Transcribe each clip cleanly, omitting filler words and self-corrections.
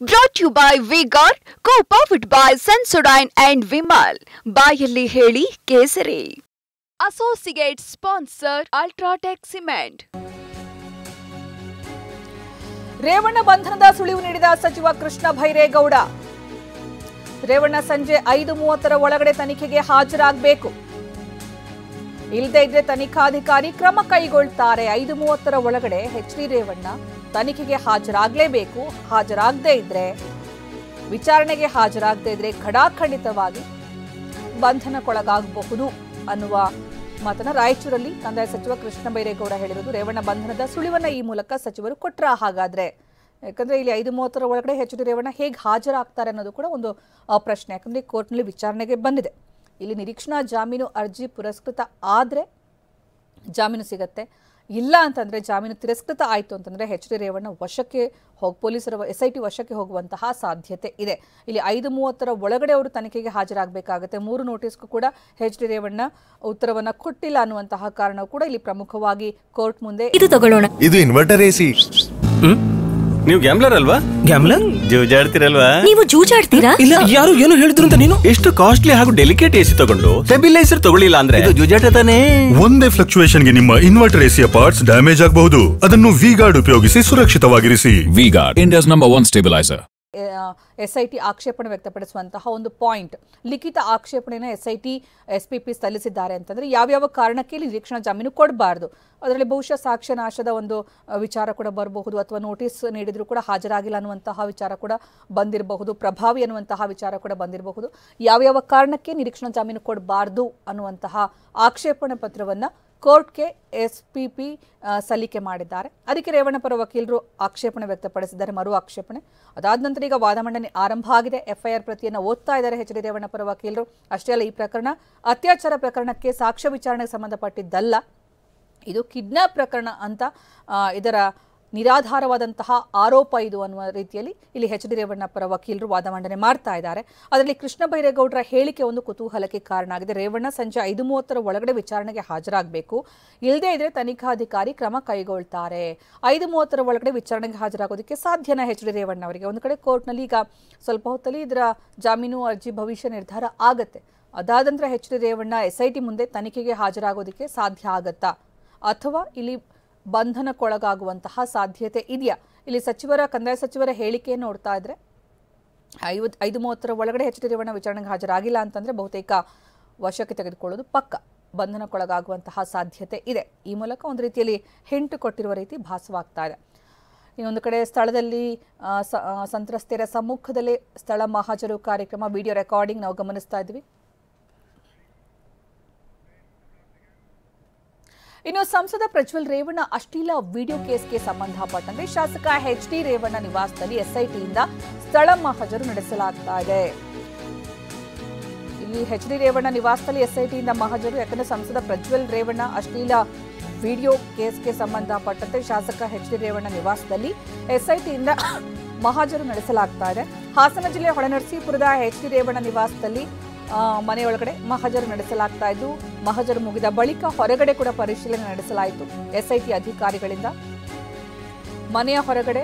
Brought to you by V-Guard, co-powered by Sensodyne and Vimal. ಬಾಯಲ್ಲಿ ಹೇಳಿ ಕೇಸರಿ. Associate sponsor Ultratech Cement. Revanna ಬಂಧನದ ಸುಳಿವು ನೀಡಿದ ಸಚಿವ ಕೃಷ್ಣ ಬೈರೇಗೌಡ. ರೇವಣ್ಣ ಸಂಜೆ 5:30 ಒಳಗಡೆ ತನಿಖೆಗೆ ಹಾಜರಾಗಬೇಕು. ಇಲ್ಲದೇ ಇದ್ರೆ ತನಿಖಾಧಿಕಾರಿ ಕ್ರಮ ಕೈಗೊಳ್ತಾರೆ. 5:30 ಒಳಗಡೆ ಎಚ್.ಡಿ. ರೇವಣ್ಣ ತನಿಖೆಗೆ ಹಾಜರಾಗಲೇಬೇಕು. ಹಾಜರಾಗದೇ ಇದ್ರೆ ವಿಚಾರಣೆಗೆ ಹಾಜರಾಗದೇ ಇದ್ರೆ ಖಡಾಖಂಡಿತವಾಗಿ ಬಂಧನಕ್ಕೊಳಗಾಗಬಹುದು ಅನ್ನುವ ಮಾತನ್ನ ರಾಯಚೂರಲ್ಲಿ ಕಂದಾಯ ಸಚಿವ ಕೃಷ್ಣ ಬೈರೇಗೌಡ ಹೇಳಿರೋದು. ರೇವಣ್ಣ ಬಂಧನದ ಸುಳಿವನ್ನ ಈ ಮೂಲಕ ಸಚಿವರು ಕೊಟ್ರ ಹಾಗಾದ್ರೆ, ಯಾಕಂದ್ರೆ ಇಲ್ಲಿ 5:30 ಒಳಗಡೆ ಎಚ್.ಡಿ. ರೇವಣ್ಣ ಹೇಗೆ ಹಾಜರಾಗ್ತಾರೆ ಅನ್ನೋದು ಕೂಡ ಒಂದು ಪ್ರಶ್ನೆ. ಯಾಕಂದ್ರೆ ಕೋರ್ಟ್ನಲ್ಲಿ ವಿಚಾರಣೆಗೆ ಬಂದಿದೆ. ಇಲ್ಲಿ ನಿರೀಕ್ಷಣಾ ಜಾಮೀನು ಅರ್ಜಿ ಪುರಸ್ಕೃತ ಆದರೆ ಜಾಮೀನು ಸಿಗತ್ತೆ, ಇಲ್ಲ ಅಂತಂದ್ರೆ ಜಾಮೀನು ತಿರಸ್ಕೃತ ಆಯಿತು ಅಂತಂದ್ರೆ ಎಚ್.ಡಿ. ರೇವಣ್ಣ ವಶಕ್ಕೆ ಪೊಲೀಸರ SIT ವಶಕ್ಕೆ ಹೋಗುವಂತಹ ಸಾಧ್ಯತೆ ಇದೆ. ಇಲ್ಲಿ 5:30 ಒಳಗಡೆ ಅವರು ತನಿಖೆಗೆ ಹಾಜರಾಗಬೇಕಾಗುತ್ತೆ. 3 ನೋಟಿಸ್ಗೂ ಕೂಡ ಎಚ್.ಡಿ. ರೇವಣ್ಣ ಉತ್ತರವನ್ನ ಕೊಟ್ಟಿಲ್ಲ ಅನ್ನುವಂತಹ ಕಾರಣ ಕೂಡ ಇಲ್ಲಿ ಪ್ರಮುಖವಾಗಿ ಕೋರ್ಟ್ ಮುಂದೆ ಇದು ತಗೊಳ್ಳೋಣ. ಇದು ಇನ್ವರ್ಟರ್ AC. ನೀವು ಗ್ಯಾಮ್ಲರ್ ಅಲ್ವಾ? ಗ್ಯಾಮ್ಲರ್ ಜೂಜಾಡ್ತಿರಲ್ವಾ? ನೀವು ಜೂಜಾಡ್ತೀರಾ? ಇಲ್ಲ, ಯಾರು ಏನು ಹೇಳಿದ್ರು ಅಂತ ನೀನು ಎಷ್ಟು ಕಾಸ್ಟ್ಲಿ ಹಾಗೂ ಡೆಲಿಕೇಟ್ AC ತಗೊಂಡು ಸ್ಟೆಬಿಲೈಸರ್ ತಗೊಳ್ಳಿಲ್ಲ ಅಂದ್ರೆ ಇದು ಜೂಜಾಟ ತಾನೇ. ಒಂದೇ ಫ್ಲಕ್ಚುಯೇಷನ್ ಗೆ ನಿಮ್ಮ ಇನ್ವರ್ಟರ್ AC ಪಾರ್ಟ್ಸ್ ಡ್ಯಾಮೇಜ್ ಆಗಬಹುದು. ಅದನ್ನು V-Guard ಉಪಯೋಗಿಸಿ ಸುರಕ್ಷಿತವಾಗಿರಿಸಿ. V-Guard, India's #1 stabilizer. SIT ಆಕ್ಷೇಪಣೆ ವ್ಯಕ್ತಪಡಿಸುವಂತಹ ಒಂದು ಪಾಯಿಂಟ್, ಲಿಖಿತ ಆಕ್ಷೇಪಣೆಯನ್ನು SIT SPP ಸಲ್ಲಿಸಿದ್ದಾರೆ ಅಂತಂದ್ರೆ ಯಾವ್ಯಾವ ಕಾರಣಕ್ಕೆ ನಿರೀಕ್ಷಣಾ ಜಾಮೀನು ಕೊಡಬಾರ್ದು, ಅದರಲ್ಲಿ ಬಹುಶಃ ಸಾಕ್ಷ್ಯ ನಾಶದ ಒಂದು ವಿಚಾರ ಕೂಡ ಬರಬಹುದು, ಅಥವಾ ನೋಟಿಸ್ ನೀಡಿದ್ರು ಕೂಡ ಹಾಜರಾಗಿಲ್ಲ ಅನ್ನುವಂತಹ ವಿಚಾರ ಕೂಡ ಬಂದಿರಬಹುದು, ಪ್ರಭಾವಿ ಅನ್ನುವಂತಹ ವಿಚಾರ ಕೂಡ ಬಂದಿರಬಹುದು. ಯಾವ್ಯಾವ ಕಾರಣಕ್ಕೆ ನಿರೀಕ್ಷಣಾ ಜಾಮೀನು ಕೊಡಬಾರ್ದು ಅನ್ನುವಂತಹ ಆಕ್ಷೇಪಣೆ ಪತ್ರವನ್ನ ಕೋರ್ಟ್ಗೆ SPP ಸಲ್ಲಿಕೆ ಮಾಡಿದ್ದಾರೆ. ಅದಕ್ಕೆ ರೇವಣ್ಣ ಪರ ವಕೀಲರು ಆಕ್ಷೇಪಣೆ ವ್ಯಕ್ತಪಡಿಸಿದ್ದಾರೆ, ಮರು ಆಕ್ಷೇಪಣೆ. ಅದಾದ ನಂತರ ಈಗ ವಾದ ಮಂಡನೆ ಆರಂಭ ಆಗಿದೆ. FIR ಪ್ರತಿಯನ್ನು ಓದ್ತಾ ಇದ್ದಾರೆ ಎಚ್.ಡಿ. ರೇವಣ್ಣ ಪರ ವಕೀಲರು. ಅಷ್ಟೇ ಅಲ್ಲ, ಈ ಪ್ರಕರಣ ಅತ್ಯಾಚಾರ ಪ್ರಕರಣಕ್ಕೆ ಸಾಕ್ಷ್ಯ ವಿಚಾರಣೆಗೆ ಸಂಬಂಧಪಟ್ಟಿದ್ದಲ್ಲ, ಇದು ಕಿಡ್ನಾಪ್ ಪ್ರಕರಣ ಅಂತ ಇದರ ನಿರಾಧಾರವಾದಂತಹ ಆರೋಪ ಇದು ಅನ್ನುವ ರೀತಿಯಲ್ಲಿ ಇಲ್ಲಿ ಎಚ್.ಡಿ. ರೇವಣ್ಣ ಪರ ವಕೀಲರು ವಾದ ಮಂಡನೆ ಮಾಡ್ತಾ ಇದ್ದಾರೆ. ಅದರಲ್ಲಿ ಕೃಷ್ಣ ಬೈರೇಗೌಡರ ಹೇಳಿಕೆ ಒಂದು ಕುತೂಹಲಕ್ಕೆ ಕಾರಣ ಆಗಿದೆ. ರೇವಣ್ಣ ಸಂಜೆ 5:30 ಒಳಗಡೆ ವಿಚಾರಣೆಗೆ ಹಾಜರಾಗಬೇಕು, ಇಲ್ಲದೇ ಇದ್ರೆ ತನಿಖಾಧಿಕಾರಿ ಕ್ರಮ ಕೈಗೊಳ್ತಾರೆ. 5:30 ಒಳಗಡೆ ವಿಚಾರಣೆಗೆ ಹಾಜರಾಗೋದಕ್ಕೆ ಸಾಧ್ಯನಾ ಎಚ್.ಡಿ. ರೇವಣ್ಣ ಅವರಿಗೆ? ಒಂದು ಕಡೆ ಕೋರ್ಟ್ನಲ್ಲಿ ಈಗ ಸ್ವಲ್ಪ ಹೊತ್ತಲ್ಲಿ ಇದರ ಜಾಮೀನು ಅರ್ಜಿ ಭವಿಷ್ಯ ನಿರ್ಧಾರ ಆಗತ್ತೆ. ಅದಾದ ನಂತರ ಎಚ್.ಡಿ. ರೇವಣ್ಣ SIT ಮುಂದೆ ತನಿಖೆಗೆ ಹಾಜರಾಗೋದಕ್ಕೆ ಸಾಧ್ಯ ಆಗತ್ತಾ, ಅಥವಾ ಇಲ್ಲಿ ಬಂಧನಕ್ಕೊಳಗಾಗುವಂತಹ ಸಾಧ್ಯತೆ ಇದೆಯಾ? ಇಲ್ಲಿ ಕಂದಾಯ ಸಚಿವರ ಹೇಳಿಕೆಯನ್ನು ನೋಡ್ತಾ ಇದ್ರೆ 5:30 ಒಳಗಡೆ ಎಚ್.ಡಿ. ರೇವಣ್ಣ ವಿಚಾರಣೆಗೆ ಹಾಜರಾಗಿಲ್ಲ ಅಂತಂದ್ರೆ ಬಹುತೇಕ ವಶಕ್ಕೆ ತೆಗೆದುಕೊಳ್ಳೋದು ಪಕ್ಕ, ಬಂಧನಕ್ಕೊಳಗಾಗುವಂತಹ ಸಾಧ್ಯತೆ ಇದೆ. ಈ ಮೂಲಕ ಒಂದು ರೀತಿಯಲ್ಲಿ ಹಿಂಟು ಕೊಟ್ಟಿರುವ ರೀತಿ ಭಾಸವಾಗ್ತಾ ಇದೆ. ಇನ್ನೊಂದು ಕಡೆ ಸ್ಥಳದಲ್ಲಿ ಸಂತ್ರಸ್ತೆಯರ ಸಮ್ಮುಖದಲ್ಲೇ ಸ್ಥಳ ಮಹಾಜರು ಕಾರ್ಯಕ್ರಮ, ವಿಡಿಯೋ ರೆಕಾರ್ಡಿಂಗ್ ನಾವು ಗಮನಿಸ್ತಾ ಇದ್ವಿ. ಇನ್ನು ಸಂಸದ ಪ್ರಜ್ವಲ್ ರೇವಣ್ಣ ಅಶ್ಲೀಲ ವಿಡಿಯೋ ಕೇಸ್ಗೆ ಸಂಬಂಧಪಟ್ಟಂತೆ ಶಾಸಕ ಎಚ್.ಡಿ. ರೇವಣ್ಣ ನಿವಾಸದಲ್ಲಿ SIT ಇಂದ ಸ್ಥಳ ಮಹಾಜರು ನಡೆಸಲಾಗ್ತಾ ಇದೆ. ಇಲ್ಲಿ ಎಚ್.ಡಿ. ರೇವಣ್ಣ ನಿವಾಸದಲ್ಲಿ SIT ಇಂದ ಮಹಾಜರು, ಯಾಕಂದ್ರೆ ಸಂಸದ ಪ್ರಜ್ವಲ್ ರೇವಣ್ಣ ಅಶ್ಲೀಲ ವಿಡಿಯೋ ಕೇಸ್ಗೆ ಸಂಬಂಧಪಟ್ಟಂತೆ ಶಾಸಕ ಎಚ್.ಡಿ. ರೇವಣ್ಣ ನಿವಾಸದಲ್ಲಿ SIT ಇಂದ ಮಹಾಜರು ನಡೆಸಲಾಗ್ತಾ ಇದೆ. ಹಾಸನ ಜಿಲ್ಲೆ ಹೊಳೆನರಸೀಪುರದ ಎಚ್.ಡಿ. ರೇವಣ್ಣ ನಿವಾಸದಲ್ಲಿ ಮನೆಯೊಳಗಡೆ ಮಹಾಜರು ನಡೆಸಲಾಗ್ತಾ ಇದ್ದು, ಮಹಾಜರು ಮುಗಿದ ಬಳಿಕ ಹೊರಗಡೆ ಕೂಡ ಪರಿಶೀಲನೆ ನಡೆಸಲಾಯಿತು. SIT ಅಧಿಕಾರಿಗಳಿಂದ ಮನೆಯ ಹೊರಗಡೆ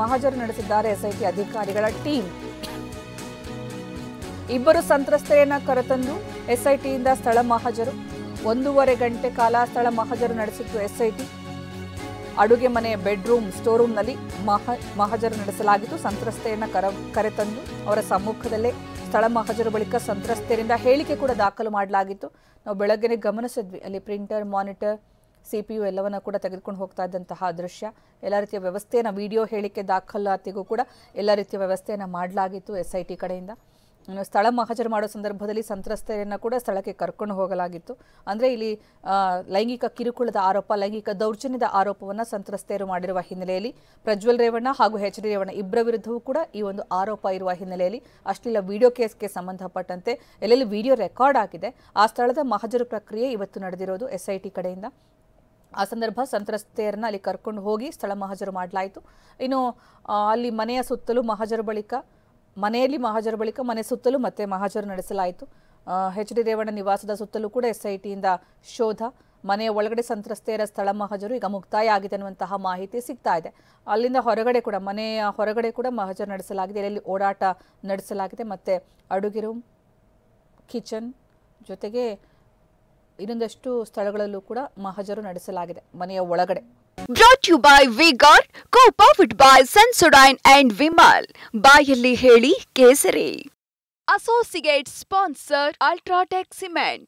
ಮಹಾಜರು ನಡೆಸಿದ್ದಾರೆ SIT ಅಧಿಕಾರಿಗಳ ಟೀಮ್. ಇಬ್ಬರು ಸಂತ್ರಸ್ತೆಯನ್ನ ಕರೆತಂದು SIT ಇಂದ ಸ್ಥಳ ಮಹಾಜರು 1.5 ಗಂಟೆ ಕಾಲ ಸ್ಥಳ ಮಹಾಜರು ನಡೆಸಿತ್ತು SIT. ಅಡುಗೆ ಮನೆ, ಬೆಡ್ರೂಮ್, ಸ್ಟೋರ್ ರೂಮ್ನಲ್ಲಿ ಮಹಾಜರು ನಡೆಸಲಾಗಿತ್ತು. ಸಂತ್ರಸ್ತೆಯನ್ನ ಕರೆತಂದು ಅವರ ಸಮ್ಮುಖದಲ್ಲೇ ಸ್ಥಳ ಮಹಾಜರು ಬಳಿಕ ಸಂತ್ರಸ್ತೆಯರಿಂದ ಹೇಳಿಕೆ ಕೂಡ ದಾಖಲು ಮಾಡಲಾಗಿತ್ತು. ನಾವು ಬೆಳಗ್ಗೆನೆ ಗಮನಿಸಿದ್ವಿ, ಅಲ್ಲಿ ಪ್ರಿಂಟರ್, ಮಾನಿಟರ್, CPU ಎಲ್ಲವನ್ನ ಕೂಡ ತೆಗೆದುಕೊಂಡು ಹೋಗ್ತಾ ಇದ್ದಂತಹ ದೃಶ್ಯ. ಎಲ್ಲ ರೀತಿಯ ವ್ಯವಸ್ಥೆಯನ್ನು, ವಿಡಿಯೋ ಹೇಳಿಕೆ ದಾಖಲಾತಿಗೂ ಕೂಡ ಎಲ್ಲ ರೀತಿಯ ವ್ಯವಸ್ಥೆಯನ್ನು ಮಾಡಲಾಗಿತ್ತು SIT ಕಡೆಯಿಂದ. ಇನ್ನು ಸ್ಥಳ ಮಹಾಜರು ಮಾಡೋ ಸಂದರ್ಭದಲ್ಲಿ ಸಂತ್ರಸ್ತೆಯನ್ನ ಕೂಡ ಸ್ಥಳಕ್ಕೆ ಕರ್ಕೊಂಡು ಹೋಗಲಾಗಿತ್ತು. ಅಂದರೆ ಇಲ್ಲಿ ಲೈಂಗಿಕ ಕಿರುಕುಳದ ಆರೋಪ, ಲೈಂಗಿಕ ದೌರ್ಜನ್ಯದ ಆರೋಪವನ್ನು ಸಂತ್ರಸ್ತೆಯರು ಮಾಡಿರುವ ಹಿನ್ನೆಲೆಯಲ್ಲಿ ಪ್ರಜ್ವಲ್ ರೇವಣ್ಣ ಹಾಗೂ ಎಚ್.ಡಿ. ರೇವಣ್ಣ ಇಬ್ಬರ ವಿರುದ್ಧವೂ ಕೂಡ ಈ ಒಂದು ಆರೋಪ ಇರುವ ಹಿನ್ನೆಲೆಯಲ್ಲಿ ಅಶ್ಲೀಲ ವಿಡಿಯೋ ಕೇಸ್ಗೆ ಸಂಬಂಧಪಟ್ಟಂತೆ ಎಲ್ಲೆಲ್ಲಿ ವಿಡಿಯೋ ರೆಕಾರ್ಡ್ ಆಗಿದೆ ಆ ಸ್ಥಳದ ಮಹಾಜರು ಪ್ರಕ್ರಿಯೆ ಇವತ್ತು ನಡೆದಿರೋದು SIT ಕಡೆಯಿಂದ. ಆ ಸಂದರ್ಭ ಸಂತ್ರಸ್ತೆಯರನ್ನ ಅಲ್ಲಿ ಕರ್ಕೊಂಡು ಹೋಗಿ ಸ್ಥಳ ಮಹಾಜರು ಮಾಡಲಾಯಿತು. ಇನ್ನು ಅಲ್ಲಿ ಮನೆಯ ಸುತ್ತಲೂ ಮನೆಯಲ್ಲಿ ಮಹಾಜರು ಬಳಿಕ ಮನೆ ಸುತ್ತಲೂ ಮತ್ತೆ ಮಹಾಜರು ನಡೆಸಲಾಯಿತು. ಎಚ್.ಡಿ. ರೇವಣ್ಣ ನಿವಾಸದ ಸುತ್ತಲೂ ಕೂಡ SIT ಇಂದ ಶೋಧ, ಮನೆಯ ಒಳಗಡೆ ಸಂತ್ರಸ್ತೆಯರ ಸ್ಥಳ ಮಹಜರು ಈಗ ಮುಕ್ತಾಯ ಆಗಿದೆ ಅನ್ನುವಂತಹ ಮಾಹಿತಿ ಸಿಗ್ತಾ ಇದೆ. ಅಲ್ಲಿಂದ ಹೊರಗಡೆ ಕೂಡ ಮನೆಯ ಹೊರಗಡೆ ಕೂಡ ಮಹಜರು ನಡೆಸಲಾಗಿದೆ. ಇಲ್ಲಿ ಓಡಾಟ ನಡೆಸಲಾಗಿದೆ. ಮತ್ತೆ ಅಡುಗೆ ರೂಮ್, ಕಿಚನ್ ಜೊತೆಗೆ ಇನ್ನೊಂದಷ್ಟು ಸ್ಥಳಗಳಲ್ಲೂ ಕೂಡ ಮಹಜರು ನಡೆಸಲಾಗಿದೆ ಮನೆಯ ಒಳಗಡೆ. Brought to you by V-Guard, co-powered by Sensodyne and Vimal. ಬಾಯಲ್ಲಿ ಹೇಳಿ ಕೇಸರಿ. Associate sponsor Ultratech Cement.